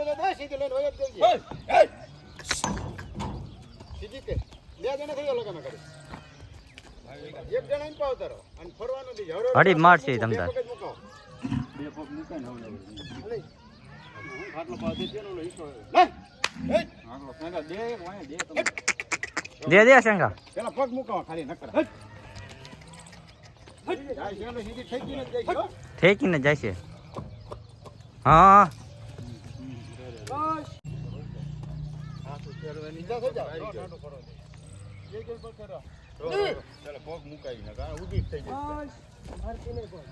લે દે સીધી લઈને હોય જ દેજે સીધી કે બે જણા થઈ ગયો લગાના કરી એક જણા ઇન પાવતરો અને ફરવાનું દી હરો હડી મારશે તમતાર બે પગ મૂકાય ને હવે અલે હું ખાટલો પાવ દે છે નો ઈસો લે આગલો સંગા દે વાય દે તમે દે સંગા પેલા પગ મૂકાવા ખાલી નકર જાય છે ને સીધી ઠેકીને જ જાય છે ઠેકીને જાય છે હા બસ આ તો ચરવાની જા જાવ ઠાડો કરો જે કે પર કરો ચાલો પગ મુકાઈ ને કા ઊભી થઈ જાય બસ મારતી ને પગ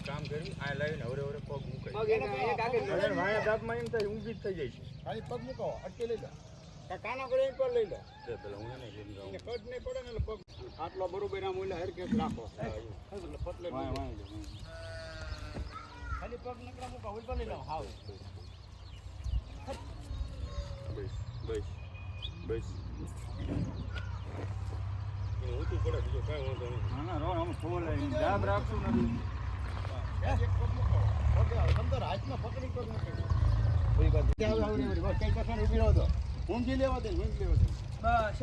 કામ કરી આ લાવીને હવરે હવરે પગ મુકાઈ પગ એને એક આગળ વાયા દાબમાં એમ થાય ઊભી થઈ જાય છે ખાલી પગ મુકાવો અટકે લઈ લે કાના કરે એમ પર લઈ લે પેલા હું એને લઈ જાઉં કટ નહીં પડે ને એટલે પગ આટલો બરોબર આમ ઓલા હરકે રાખો એટલે પતલે ખાલી પગ નકરા મુકા ઉપર લઈ જાવ હાવ બસ બસ હું તું પડે બીજો કાઈ વાંધો નહીં ના રો આમ ખોલાઈ જાબ રાખશું નથી એક પગ મુકાવો ઓકે અંદર હાથમાં પકડી પગ મૂકે કોઈ વાત આવે આવડી બસ કઈ કસણ ઊભી રહો તો ઊંઘી લેવા દે બસ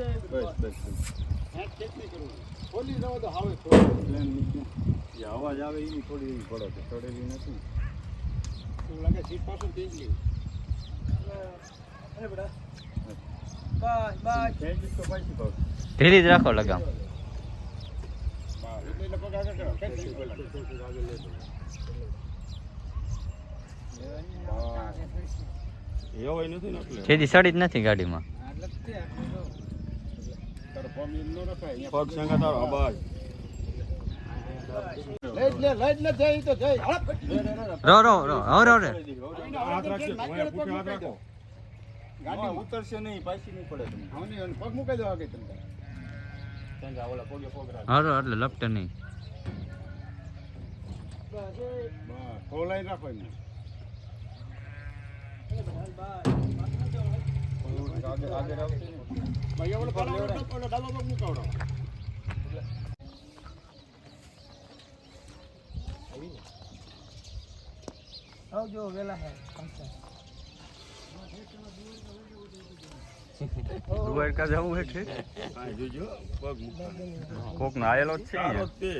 હેડ ચેક નહીં કરવું ખોલી જવા તો હાવે પ્લેન નીચે જે અવાજ આવે એની થોડી એવી પડે છે ચડેલી નથી એવું લાગે સીટ પાછળ થઈ ગઈ અરે બડા બસ ખેંચી તો પાછી ભાવ ધીરે જ રાખો લગામ એટલે પગ આગળ કરો ખેંચી આગળ લે એવો નથી ને એટલે છેદી સડી જ નથી ગાડીમાં તારો પગ નો રખાય પગ સંગા તારો આબાજ લઈ લે જઈ તો જઈ રો રે હાથ રાખજો મોયા પૂઠે હાથ રાખો ગાડી ઉતરશે નહીં પાછી નહીં પડે તમને હવે પગ મુકાઈ દેવા કે તમને સંગા ઓલા પગે પગ રાખ હારો એટલે લપટે નહીં બસ ખોલાઈ રાખો ને આગળ આવતી ને ભાઈ ઓલો ડાબા પગ મુકાવડો આવજો વેલા હે દ્વારકા જવું છે હા જોજો પગ મુકા કોક નો આયેલો જ છે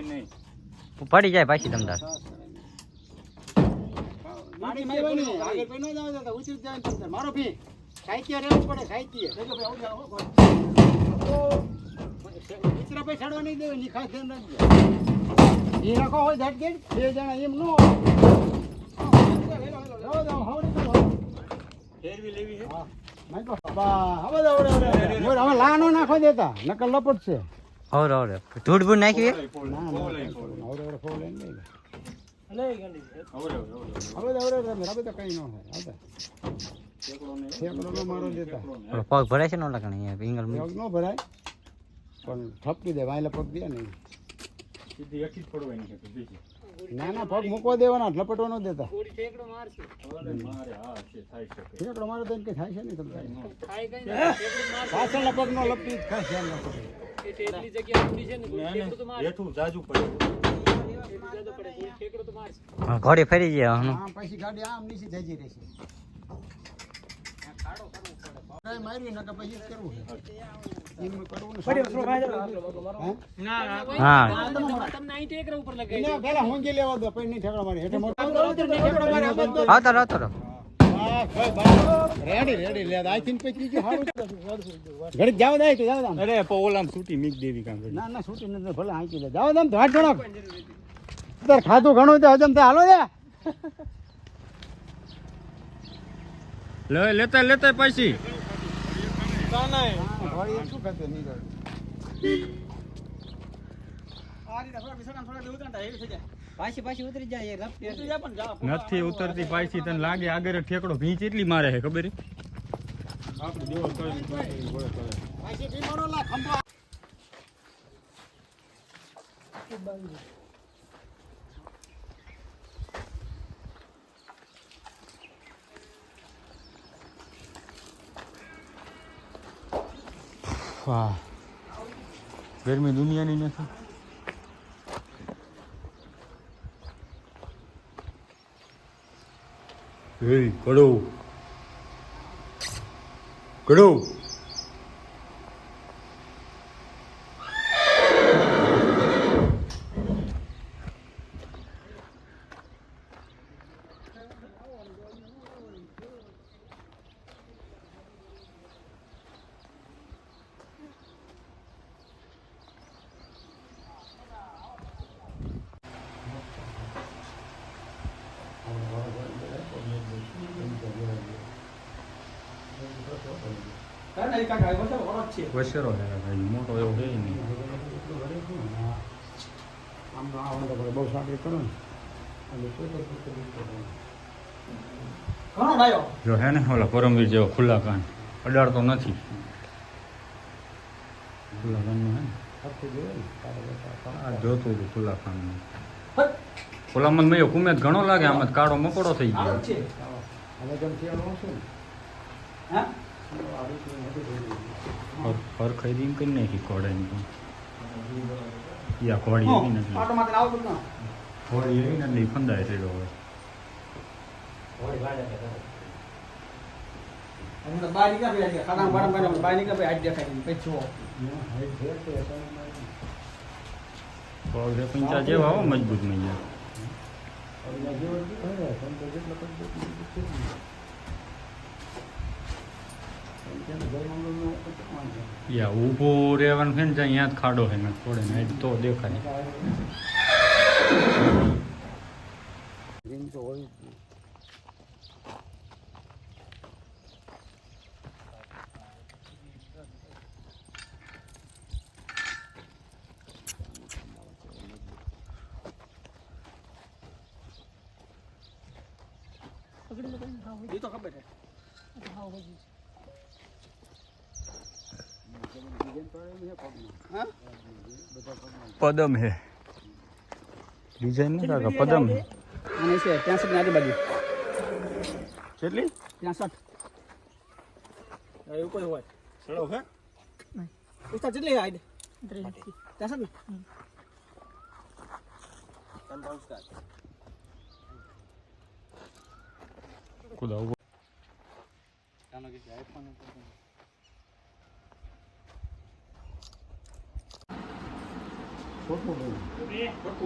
નહીં પડી જાય પાછી તમતાર મારી મેવાની આગળ કોઈ ન જાવ તો ઉતરી જાય તમતાર મારો ભી સાહિત્ય રહેવું પડે સાહિત્ય ઇતરા પે છાડવા નહીં દેવે ની ખાસ ધ્યાન રાખજો ઈ રાખો હોય ઝટકે બે જણા એમ નો ફેરવી લેવી છે હા માઈકો બા હવે હવે લાનો નાખો દેતા નકલ લપટ છે और धूड़ बूढ़ नहीं किए पग भराय છે નો લગણ ઇંગલ નો ભરાય પણ ઠપકી દે વાયલા પગ દે નહીં સીધી એકી પડવાની છે બીજી ના ના પગ મૂકવા દેવાના લપટવા ન દેતા થોડી ઠેકડો મારશે મારે હા છે થાય છે ઠેકડો મારે તો કે થાય છે ને તમને થાય કઈ ઠેકડો માર પાછળના પગ નો લપટી ખાસ ધ્યાન રાખો એટલી જગ્યા ઊંડી છે ને ઠેકડો તો માર હેઠું જાજુ પડે જાજુ પડે ઠેકડો તો મારશે ઘોડી ફરી જાય હા પછી ગાડી આમ નીચે જઈ રહેશે આ ખાડો કરવો પડે ટ્રાય મારી નકર પછી જ કરવું છે એમ કરવું ને હા એને પેલા હોંગી લેવા દો પછી નહીં ઠેકડો મારી એટલે મોટો આવતો રહો રેડી લે આઈ થિંક પછી કે હારું ઘડી જાવ દે તો જાવ દમ અરે પોલામ છૂટી મિક દેવી કામ કરી ના છૂટી નથી ભલે આંકી લે જાવ દમ તો હાથ જણો તાર ખાધું ઘણું તો હજમ તે હાલો દે લેતા પછી શું કરતે નીકળ પાછી ઉતરી જાય નથી ઉતરતી પાછી તને લાગે આગળ ઠેકડો ભીંચ એટલી મારે છે ખબર આપણે દેવો પાછી બીમારો લા ખંભો વાહ ગરમી દુનિયાની નથી કડો વસેરો છે ભાઈ મોટો એવો છે નહીં આમ તો આવડે બહુ સારી કરો ને જો હે ને ઓલા પરમવીર જેવો ખુલ્લા કાન અડાડતો નથી ખુલ્લા કાનનું હે ને આ જોતું હતું ખુલ્લા કાનનું ઓલામાં મેં કુમેત ઘણો લાગે આમાં કાળો મકોડો થઈ ગયો હવે જેમ થયેલું હશે ને ફર ખરીદી કરી નાખી ઘોડાની પણ યા ઘોડી એવી નથી ઘોડી એવી નથી ફંદાય છે હવે પંચા જેવા હો મજબૂત નહીં યા ઊભું રહેવાનું છે ને ત્યાં યાદ ખાડો છે ને થોડે ને તો દેખાય પદમ હે ડિઝાઇન નહીં કાકા પદમ હે અને છે 63 ની આજુબાજુ કેટલી 63 ઉપર હોય ચલો હે ઉસ્તા કેટલી હાઈડ 63 ને કુદા ઉભો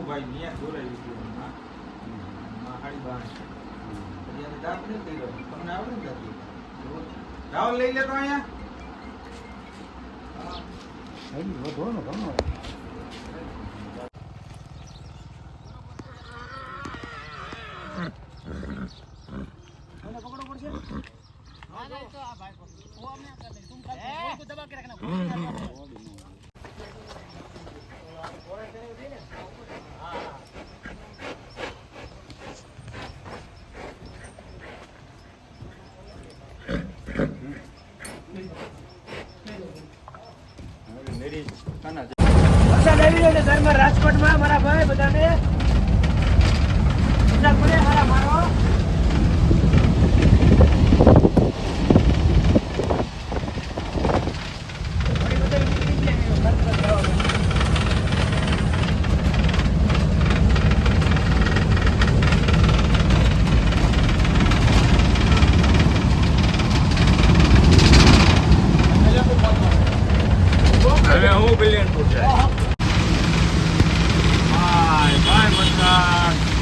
ભાઈ મિયા જોડાઈ દીધું હાડી બાણ પછી દાંત નથી કર્યો તમને આવડે ને રાવલ લઈ લે તો અહીંયા વધો ને ઘણો પકડો પડશે હા ભાઈ તો આ ભાઈ ઓ અમને કર લે તું દબા કે રાખના રાજકોટમાં મારા ભાઈ બધાને મારો હવે હું કલ્યાણપુર જાય. બાય બાય મતલબ